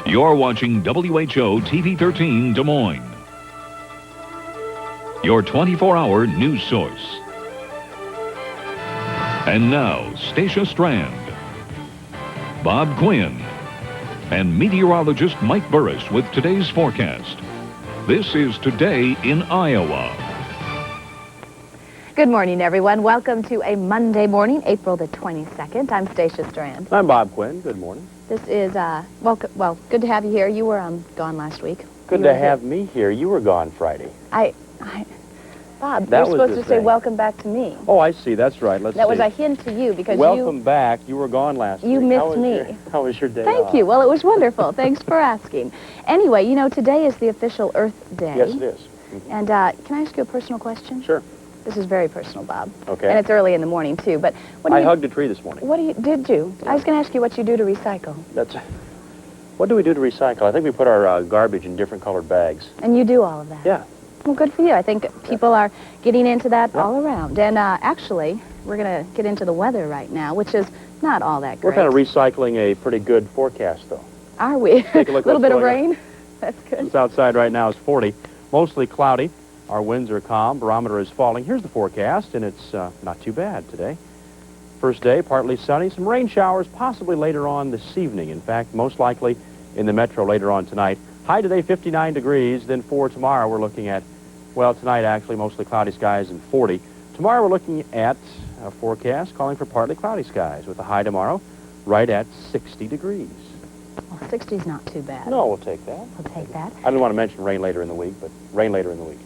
You're watching WHO TV 13 Des Moines, your 24-hour news source. And now, Stacia Strand, Bob Quinn, and meteorologist Mike Burris with today's forecast. This is Today in Iowa. Good morning, everyone. Welcome to a Monday morning, April the 22nd. I'm Stacia Strand. I'm Bob Quinn. Good morning. This is, well, good to have you here. You were gone last week. Good to have me here. You were gone Friday. Bob, That you're was supposed the to say thing. welcome back to me. Oh, I see. That's right. Let's That was see. a hint to you because Welcome back. You were gone last you week. missed me. How was your day Thank off? you. Well, it was wonderful. Thanks for asking. Anyway, you know, today is the official Earth Day. Yes, it is. Mm-hmm. And can I ask you a personal question? Sure. This is very personal, Bob. Okay. And it's early in the morning, too. But I hugged a tree this morning. Did you? I was going to ask you what you do to recycle. What do we do to recycle? I think we put our garbage in different colored bags. And you do all of that? Yeah. Well, good for you. I think people are getting into that all around. And actually, we're going to get into the weather right now, which is not all that great. We're kind of recycling a pretty good forecast, though. Are we? Take a look. A little bit of going on. rain? That's good. It's outside right now is 40. Mostly cloudy. Our winds are calm. Barometer is falling. Here's the forecast, and it's not too bad today. First day, partly sunny. Some rain showers possibly later on this evening. In fact, most likely in the metro later on tonight. High today, 59 degrees. Then for tomorrow, we're looking at, well, tonight actually mostly cloudy skies and 40. Tomorrow, we're looking at a forecast calling for partly cloudy skies with a high tomorrow right at 60 degrees. Well, 60's not too bad. No, we'll take that. We'll take that. I didn't want to mention rain later in the week, but rain later in the week.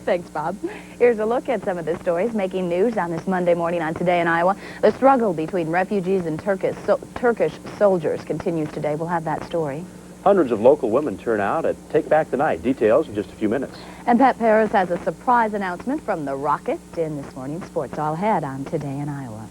Thanks, Bob. Here's a look at some of the stories making news on this Monday morning on Today in Iowa. The struggle between refugees and Turkish soldiers continues today. We'll have that story. Hundreds of local women turn out at Take Back the Night. Details in just a few minutes. And Pat Paris has a surprise announcement from the Rocket in this morning's sports. All ahead on Today in Iowa.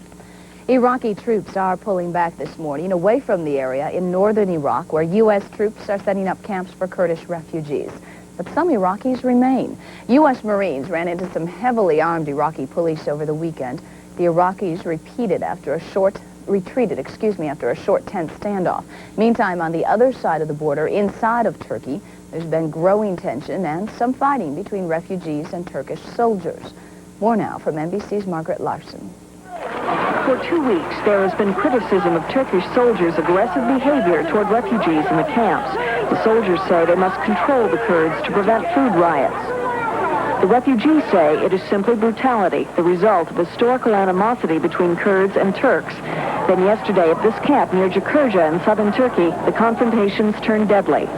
Iraqi troops are pulling back this morning away from the area in northern Iraq where U.S. troops are setting up camps for Kurdish refugees. But some Iraqis remain. U.S. Marines ran into some heavily armed Iraqi police over the weekend. The Iraqis retreated after a short tense standoff. Meantime, on the other side of the border, inside of Turkey, there's been growing tension and some fighting between refugees and Turkish soldiers. More now from NBC's Margaret Larson. For 2 weeks, there has been criticism of Turkish soldiers' aggressive behavior toward refugees in the camps. The soldiers say they must control the Kurds to prevent food riots. The refugees say it is simply brutality, the result of historical animosity between Kurds and Turks. Then yesterday at this camp near Jakurta in southern Turkey, the confrontations turned deadly.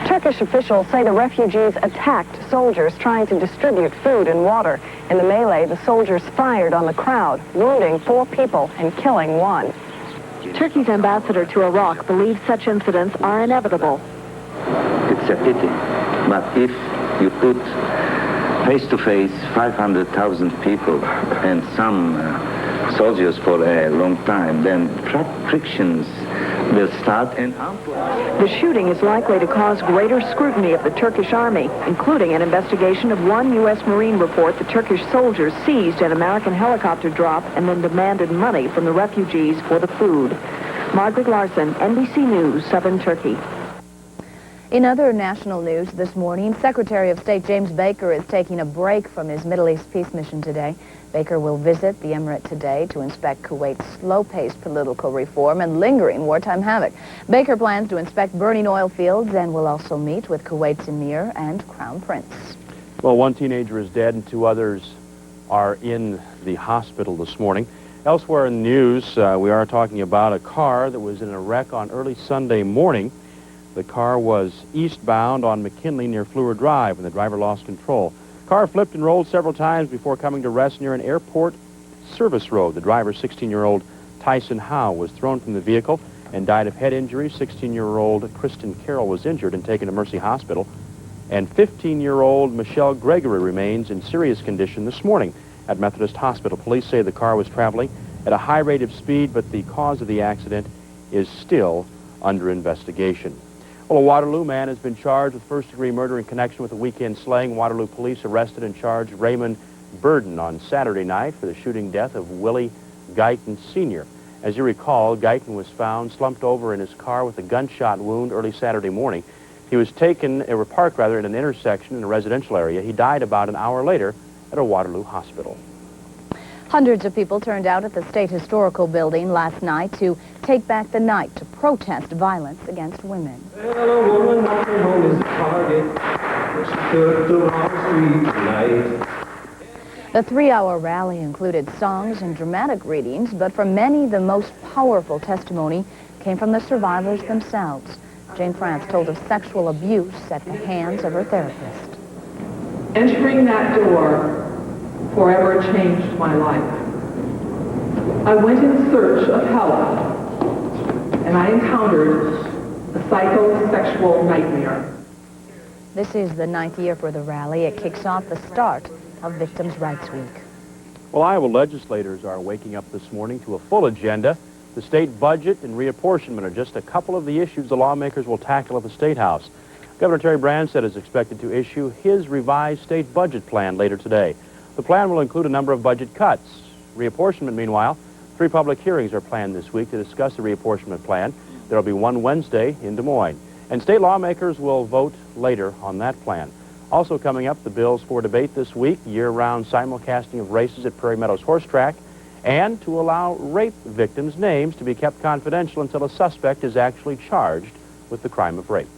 Turkish officials say the refugees attacked soldiers trying to distribute food and water. In the melee, the soldiers fired on the crowd, wounding 4 people and killing 1. Turkey's ambassador to Iraq believes such incidents are inevitable. It's a pity, but if you put face-to-face 500,000 people and some soldiers for a long time, then frictions will start and The shooting is likely to cause greater scrutiny of the Turkish army, including an investigation of one U.S. Marine report the Turkish soldiers seized an American helicopter drop and then demanded money from the refugees for the food. Margaret Larson, NBC News, Southern Turkey. In other national news this morning, Secretary of State James Baker is taking a break from his Middle East peace mission today. Baker will visit the emirate today to inspect Kuwait's slow-paced political reform and lingering wartime havoc. Baker plans to inspect burning oil fields and will also meet with Kuwait's emir and crown prince. Well, one teenager is dead and 2 others are in the hospital this morning. Elsewhere in the news, we are talking about a car that was in a wreck on early Sunday morning. The car was eastbound on McKinley near Fleur Drive when the driver lost control. Car flipped and rolled several times before coming to rest near an airport service road. The driver, 16-year-old Tyson Howe, was thrown from the vehicle and died of head injuries. 16-year-old Kristen Carroll was injured and taken to Mercy Hospital. And 15-year-old Michelle Gregory remains in serious condition this morning at Methodist Hospital. Police say the car was traveling at a high rate of speed, but the cause of the accident is still under investigation. Well, a Waterloo man has been charged with first-degree murder in connection with a weekend slaying. Waterloo police arrested and charged Raymond Burden on Saturday night for the shooting death of Willie Guyton Sr. As you recall, Guyton was found slumped over in his car with a gunshot wound early Saturday morning. He was parked in an intersection in a residential area. He died about an hour later at a Waterloo hospital. Hundreds of people turned out at the State Historical Building last night to take back the night to protest violence against women. Well, a woman walking home is a target, but she took the wrong street tonight. The 3-hour rally included songs and dramatic readings, but for many, the most powerful testimony came from the survivors themselves. Jane France told of sexual abuse at the hands of her therapist. Entering that door forever changed my life. I went in search of help, and I encountered a psychosexual nightmare. This is the 9th year for the rally. It kicks off the start of Victims' Rights Week. Well, Iowa legislators are waking up this morning to a full agenda. The state budget and reapportionment are just a couple of the issues the lawmakers will tackle at the State House. Governor Terry Branstad is expected to issue his revised state budget plan later today. The plan will include a number of budget cuts. Reapportionment, meanwhile, 3 public hearings are planned this week to discuss the reapportionment plan. There will be one Wednesday in Des Moines. And state lawmakers will vote later on that plan. Also coming up, the bills for debate this week, year-round simulcasting of races at Prairie Meadows Horse Track, and to allow rape victims' names to be kept confidential until a suspect is actually charged with the crime of rape.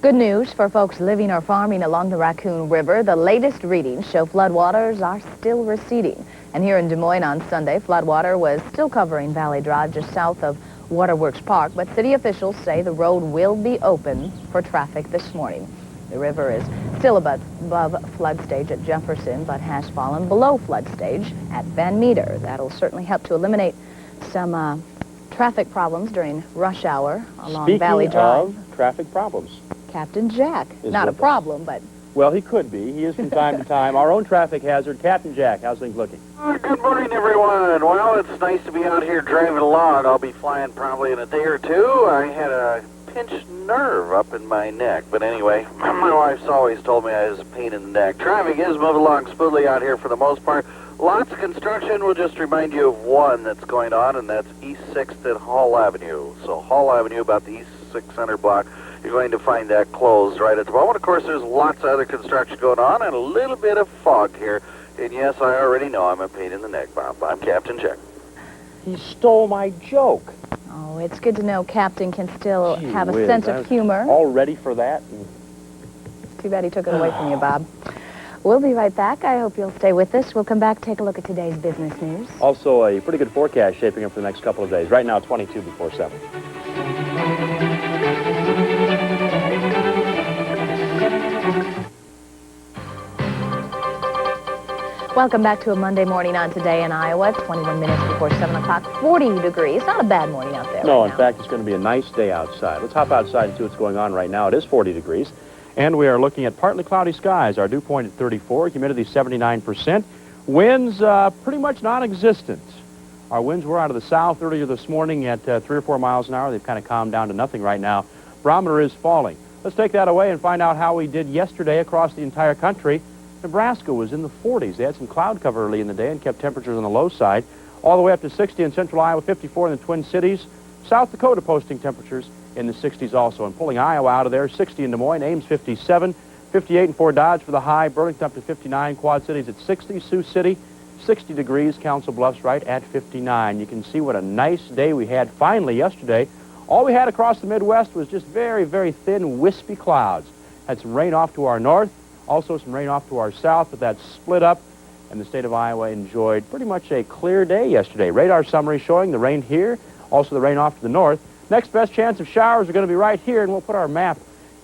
Good news for folks living or farming along the Raccoon River. The latest readings show floodwaters are still receding. And here in Des Moines on Sunday, floodwater was still covering Valley Drive just south of Waterworks Park, but city officials say the road will be open for traffic this morning. The river is still above flood stage at Jefferson, but has fallen below flood stage at Van Meter. That'll certainly help to eliminate some traffic problems during rush hour along Valley Drive. Speaking of traffic problems, Captain Jack. Not a problem, but... Well, he could be. He is from time to time. Our own traffic hazard, Captain Jack. How's things looking? Good morning, everyone. Well, it's nice to be out here driving along. I'll be flying probably in a day or two. I had a pinched nerve up in my neck. But anyway, my wife's always told me I was a pain in the neck. Traffic is moving along smoothly out here for the most part. Lots of construction. We'll just remind you of one that's going on, and that's East 6th at Hall Avenue. So Hall Avenue, about the East 600 block. You're going to find that closed right at the moment. Of course, there's lots of other construction going on and a little bit of fog here. And yes, I already know I'm a pain in the neck, Bob. I'm Captain Jack. He stole my joke. Oh, it's good to know Captain can still have a sense of humor. All ready for that. It's too bad he took it away from you, Bob. We'll be right back. I hope you'll stay with us. We'll come back, take a look at today's business news. Also, a pretty good forecast shaping up for the next couple of days. Right now, 22 before 7. Welcome back to a Monday morning on Today in Iowa. 21 minutes before 7 o'clock, 40 degrees. Not a bad morning out there. No, right in fact, it's going to be a nice day outside. Let's hop outside and see what's going on right now. It is 40 degrees, and we are looking at partly cloudy skies. Our dew point at 34, humidity 79%. Winds pretty much non-existent. Our winds were out of the south earlier this morning at 3 or 4 miles an hour. They've kind of calmed down to nothing right now. Barometer is falling. Let's take that away and find out how we did yesterday across the entire country. Nebraska was in the 40s. They had some cloud cover early in the day and kept temperatures on the low side, all the way up to 60 in central Iowa, 54 in the Twin Cities. South Dakota posting temperatures in the 60s also. And pulling Iowa out of there, 60 in Des Moines, Ames 57, 58 in Fort Dodge for the high, Burlington up to 59, Quad Cities at 60, Sioux City 60 degrees, Council Bluffs right at 59. You can see what a nice day we had finally yesterday. All we had across the Midwest was just very, very thin, wispy clouds. Had some rain off to our north. Also some rain off to our south, but that split up, and the state of Iowa enjoyed pretty much a clear day yesterday. Radar summary showing the rain here, also the rain off to the north. Next best chance of showers are going to be right here, and we'll put our map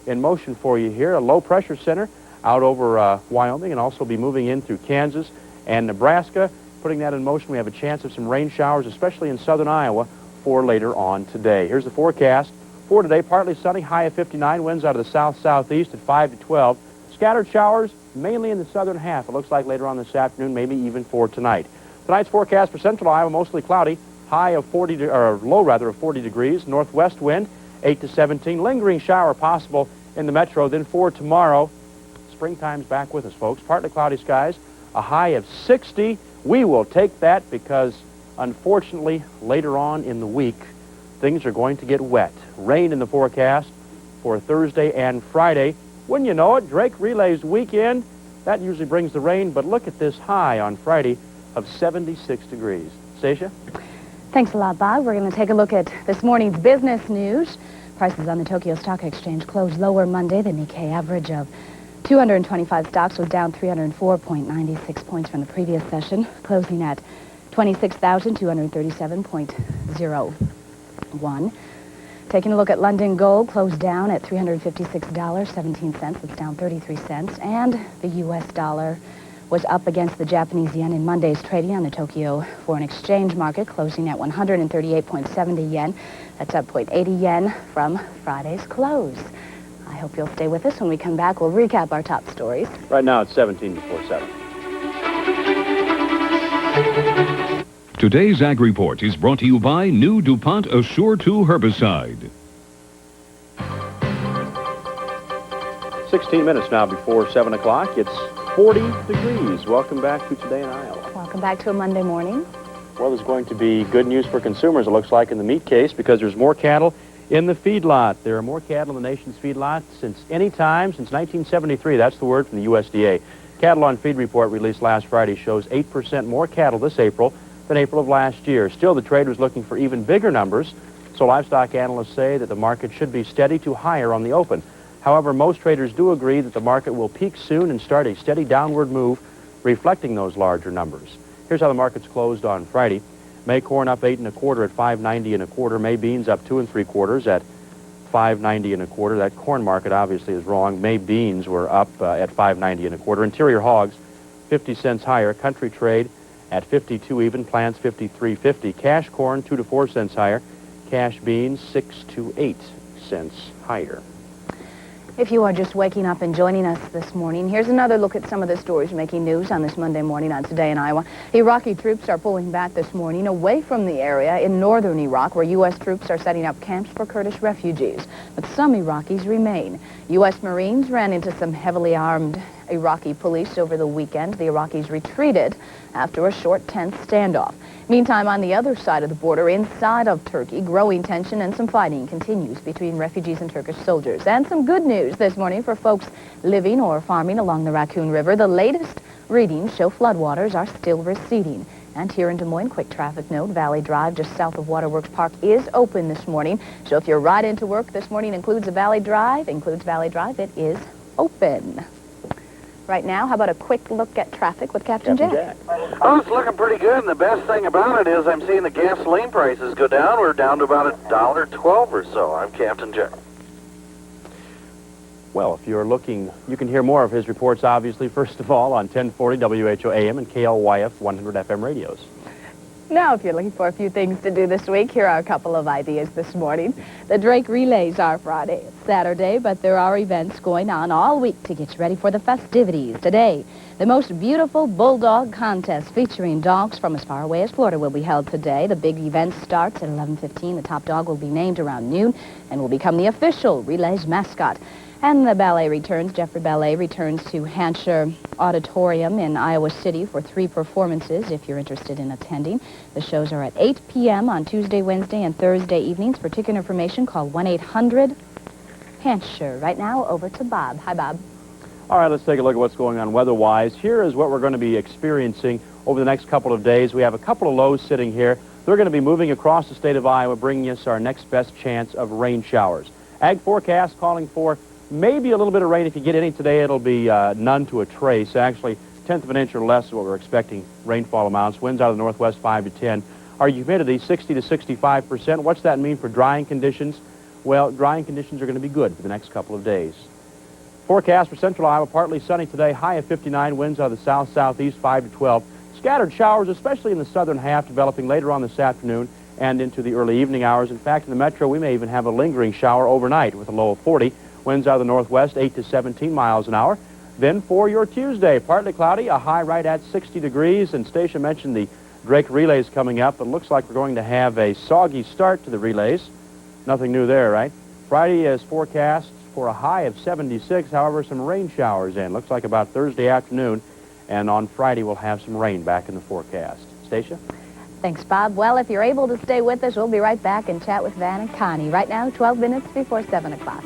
in motion for you here. A low pressure center out over Wyoming, and also be moving in through Kansas and Nebraska. Putting that in motion, we have a chance of some rain showers, especially in southern Iowa, for later on today. Here's the forecast for today. Partly sunny, high of 59, winds out of the south-southeast at 5 to 12. Scattered showers, mainly in the southern half. It looks like later on this afternoon, maybe even for tonight. Tonight's forecast for central Iowa, mostly cloudy, high of 40, or low rather, of 40 degrees. Northwest wind, 8 to 17. Lingering shower possible in the metro. Then for tomorrow, springtime's back with us, folks. Partly cloudy skies, a high of 60. We will take that because Unfortunately, later on in the week, things are going to get wet. Rain in the forecast for Thursday and Friday. Wouldn't you know it, Drake Relays weekend, that usually brings the rain, but look at this high on Friday of 76 degrees. Stacia? Thanks a lot, Bob. We're going to take a look at this morning's business news. Prices on the Tokyo Stock Exchange closed lower Monday. The Nikkei average of 225 stocks was down 304.96 points from the previous session, closing at 26,237.01. Taking a look at London gold, closed down at $356.17. It's down 33 cents. And the U.S. dollar was up against the Japanese yen in Monday's trading on the Tokyo Foreign Exchange Market, closing at 138.70 yen. That's up 0.80 yen from Friday's close. I hope you'll stay with us. When we come back, we'll recap our top stories. Right now it's 17 before 7. Today's Ag Report is brought to you by new DuPont Assure 2 herbicide. 16 minutes now before 7 o'clock. It's 40 degrees. Welcome back to Today in Iowa. Welcome back to a Monday morning. Well, there's going to be good news for consumers, it looks like, in the meat case, because there's more cattle in the feedlot. There are more cattle in the nation's feedlot since any time since 1973. That's the word from the USDA. Cattle on Feed report released last Friday shows 8% more cattle this April than April of last year. Still, the trade was looking for even bigger numbers, so livestock analysts say that the market should be steady to higher on the open. However, most traders do agree that the market will peak soon and start a steady downward move, reflecting those larger numbers. Here's how the markets closed on Friday. May corn up 8 1/4 at 5.90 1/4. May beans up 2 3/4 at 5.90 1/4. That corn market obviously is wrong. May beans were up at 5.90 1/4. Interior hogs 50 cents higher. Country trade at 52 even. Plants 53.50. Cash corn 2 to 4 cents higher. Cash beans 6 to 8 cents higher. If you are just waking up and joining us this morning, here's another look at some of the stories making news on this Monday morning on Today in Iowa. Iraqi troops are pulling back this morning away from the area in northern Iraq where U.S. troops are setting up camps for Kurdish refugees. But some Iraqis remain. U.S. Marines ran into some heavily armed Iraqi police over the weekend. The Iraqis retreated after a short, tense standoff. Meantime, on the other side of the border, inside of Turkey, growing tension and some fighting continues between refugees and Turkish soldiers. And some good news this morning for folks living or farming along the Raccoon River. The latest readings show floodwaters are still receding. And here in Des Moines, quick traffic note, Valley Drive just south of Waterworks Park is open this morning. So if your ride into work this morning includes Valley Drive, it is open. Right now, how about a quick look at traffic with Captain Jack? Oh, it's looking pretty good, and the best thing about it is I'm seeing the gasoline prices go down. We're down to about $1.12 or so. I'm Captain Jack. Well, if you're looking, you can hear more of his reports, obviously, first of all, on 1040 WHO AM and KLYF 100 FM radios. Now, if you're looking for a few things to do this week, here are a couple of ideas this morning. The Drake Relays are Friday. It's Saturday, but there are events going on all week to get you ready for the festivities. Today, the most beautiful bulldog contest featuring dogs from as far away as Florida will be held today. The big event starts at 11:15. The top dog will be named around noon and will become the official Relays mascot. And the ballet returns. Jeffrey Ballet returns to Hampshire Auditorium in Iowa City for 3 performances if you're interested in attending. The shows are at 8 p.m. on Tuesday, Wednesday, and Thursday evenings. For ticket information, call 1-800-HAMPSHIRE. Right now, over to Bob. Hi, Bob. All right, let's take a look at what's going on weather-wise. Here is what we're going to be experiencing over the next couple of days. We have a couple of lows sitting here. They're going to be moving across the state of Iowa, bringing us our next best chance of rain showers. Ag forecast calling for maybe a little bit of rain. If you get any today, it'll be none to a trace. Actually, 1/10 of an inch or less is what we're expecting rainfall amounts. Winds out of the northwest 5 to 10. Our humidity 60 to 65%. What's that mean for drying conditions? Well, drying conditions are going to be good for the next couple of days. Forecast for central Iowa, partly sunny today, high of 59. Winds out of the south-southeast 5 to 12. Scattered showers, especially in the southern half, developing later on this afternoon and into the early evening hours. In fact, in the metro, we may even have a lingering shower overnight with a low of 40. Winds out of the northwest, 8 to 17 miles an hour. Then for your Tuesday, partly cloudy, a high right at 60 degrees. And Stacia mentioned the Drake Relays coming up. It looks like we're going to have a soggy start to the relays. Nothing new there, right? Friday is forecast for a high of 76. However, some rain showers in. Looks like about Thursday afternoon. And on Friday, we'll have some rain back in the forecast. Stacia? Thanks, Bob. Well, if you're able to stay with us, we'll be right back and chat with Van and Connie. Right now, 12 minutes before 7 o'clock.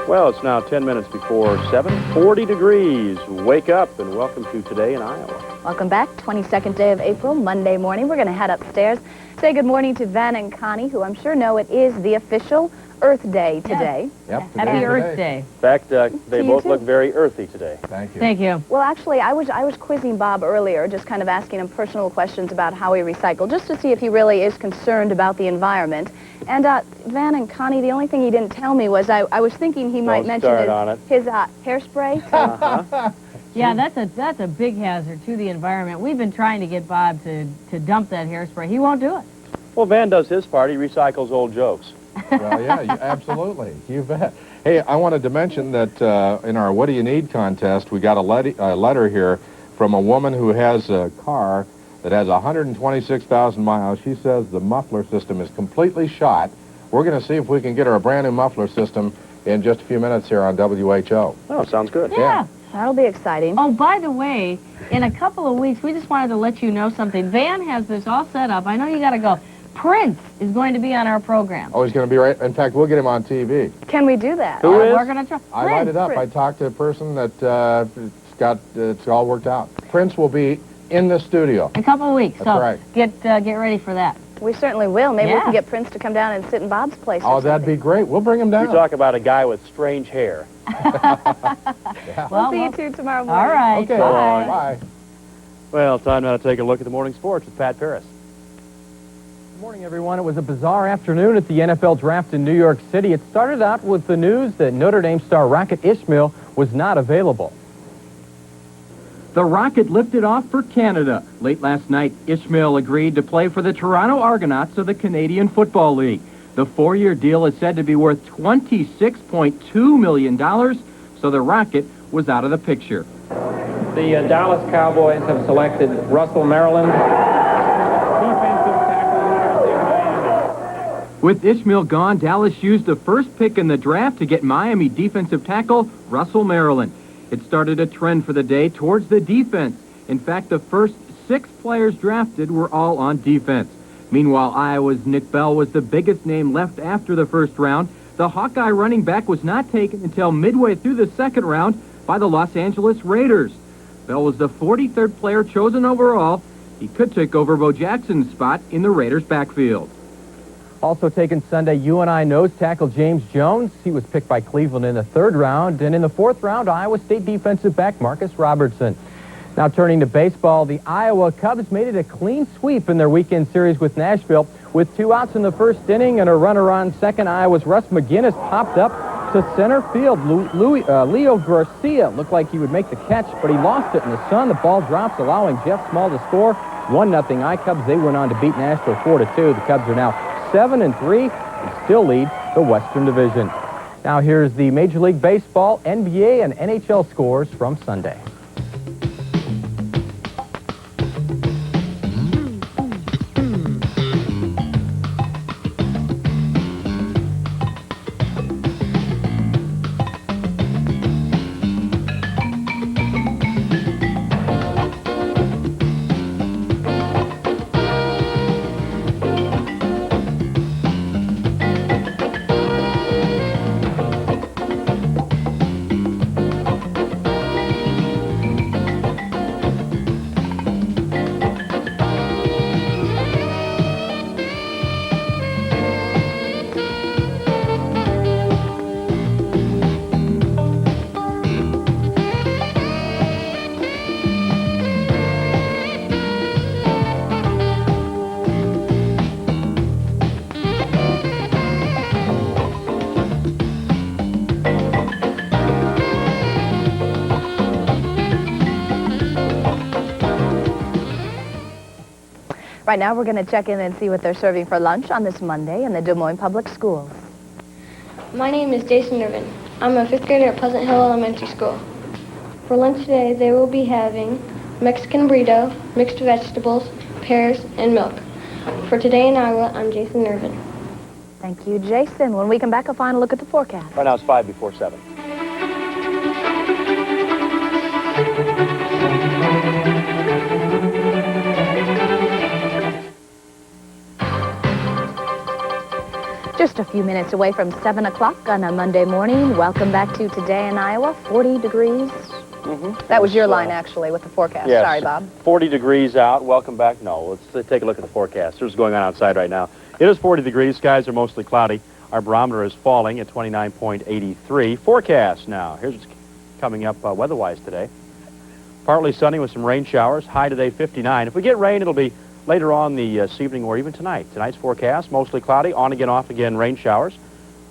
Well, it's now 10 minutes before 7, 40 degrees. Wake up and welcome to Today in Iowa. Welcome back. 22nd day of April, Monday morning. We're going to head upstairs, say good morning to Van and Connie, who I'm sure know it is the official Earth Day today. Yep. Happy Earth Day. In fact, they both too. look very earthy today. Thank you. Thank you. Well, actually, I was quizzing Bob earlier, just kind of asking him personal questions about how he recycled, just to see if he really is concerned about the environment. And Van and Connie, the only thing he didn't tell me was I was thinking he might mention his hairspray. Yeah, that's a big hazard to the environment. We've been trying to get Bob to dump that hairspray. He won't do it. Well, Van does his part. He recycles old jokes. Well, yeah, absolutely. You bet. Hey, I wanted to mention that in our What Do You Need contest, we got a letter here from a woman who has a car that has 126,000 miles. She says the muffler system is completely shot. We're going to see if we can get her a brand new muffler system in just a few minutes here on WHO. Oh, sounds good. Yeah. That'll be exciting. Oh, by the way, in a couple of weeks, we just wanted to let you know something. Van has this all set up. I know you got to go. Prince is going to be on our program. Oh, he's going to be right. In fact, we'll get him on TV. Can we do that? Who is? We're going to try. I light it up. I talked to a person that it's all worked out. Prince will be in the studio. A couple of weeks. That's so right. Get ready for that. We certainly will. Maybe we Yeah. can get Prince to come down and sit in Bob's place. Oh, that'd be great. We'll bring him down. You talk about a guy with strange hair. We'll see you two tomorrow morning. All right. Okay. Bye. Bye. Well, time now to take a look at the morning sports with Pat Paris. Good morning, everyone. It was a bizarre afternoon at the NFL draft in New York City. It started out with the news that Notre Dame star Rocket Ismail was not available. The Rocket lifted off for Canada. Late last night, Ismail agreed to play for the Toronto Argonauts of the Canadian Football League. The 4-year deal is said to be worth $26.2 million, so the Rocket was out of the picture. The Dallas Cowboys have selected Russell Maryland, defensive tackle, University of Miami. With Ismail gone, Dallas used the first pick in the draft to get Miami defensive tackle Russell Maryland. It started a trend for the day towards the defense. In fact, the first 6 players drafted were all on defense. Meanwhile, Iowa's Nick Bell was the biggest name left after the first round. The Hawkeye running back was not taken until midway through the second round by the Los Angeles Raiders. Bell was the 43rd player chosen overall. He could take over Bo Jackson's spot in the Raiders' backfield. Also taken Sunday, UNI nose tackle James Jones. He was picked by Cleveland in the 3rd round. And in the 4th round, Iowa State defensive back Marcus Robertson. Now turning to baseball, the Iowa Cubs made it a clean sweep in their weekend series with Nashville. With 2 outs in the first inning and a runner on second, Iowa's Russ McGinnis popped up to center field. Leo Garcia looked like he would make the catch, but he lost it in the sun. The ball drops, allowing Jeff Small to score. 1-0 iCubs. They went on to beat Nashville 4-2. The Cubs are now 7-3 and still lead the Western Division. Now here's the Major League Baseball, NBA, and NHL scores from Sunday. Right now, we're going to check in and see what they're serving for lunch on this Monday in the Des Moines Public Schools. My name is Jason Irvin. I'm a 5th grader at Pleasant Hill Elementary School. For lunch today, they will be having Mexican burrito, mixed vegetables, pears, and milk. For Today in Iowa, I'm Jason Irvin. Thank you, Jason. When we come back, a final look at the forecast. Right now it's 5 before 7. Just a few minutes away from 7 o'clock on a Monday morning. Welcome back to Today in Iowa. 40 degrees. That was your line, actually, with the forecast. Yes, Sorry, Bob. 40 degrees out. Welcome back. No, let's take a look at the forecast. Here's what's going on outside right now. It is 40 degrees. Skies are mostly cloudy. Our barometer is falling at 29.83. Forecast now. Here's what's coming up weather-wise today. Partly sunny with some rain showers. High today, 59. If we get rain, it'll be later on this evening or even tonight. Tonight's forecast, mostly cloudy. On again, off again, rain showers.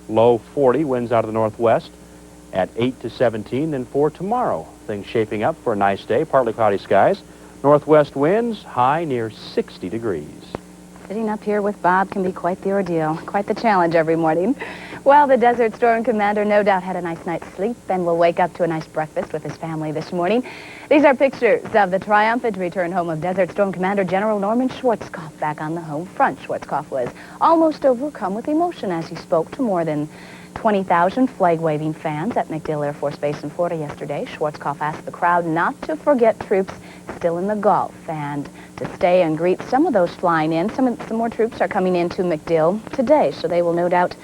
Low 40. Winds out of the northwest at 8 to 17. Then for tomorrow, things shaping up for a nice day. Partly cloudy skies. Northwest winds, high near 60 degrees. Sitting up here with Bob can be quite the ordeal, quite the challenge every morning. Well, the Desert Storm Commander no doubt had a nice night's sleep and will wake up to a nice breakfast with his family this morning. These are pictures of the triumphant return home of Desert Storm Commander General Norman Schwarzkopf back on the home front. Schwarzkopf was almost overcome with emotion as he spoke to more than 20,000 flag-waving fans at MacDill Air Force Base in Florida yesterday. Schwarzkopf asked the crowd not to forget troops still in the Gulf and to stay and greet some of those flying in. Some more troops are coming into MacDill today, so they will no doubt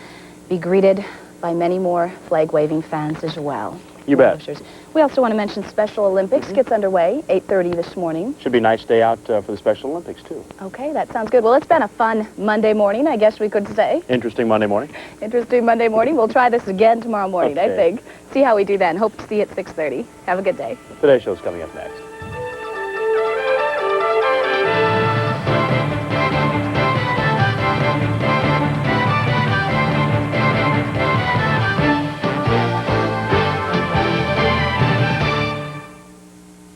be greeted by many more flag-waving fans as well. You bet. We also want to mention Special Olympics gets underway 8:30 this morning. Should be a nice day out for the Special Olympics, too. Okay, that sounds good. Well, it's been a fun Monday morning, I guess we could say. Interesting Monday morning. Interesting Monday morning. We'll try this again tomorrow morning, I think. See how we do that, and hope to see you at 6:30. Have a good day. Today's show's coming up next.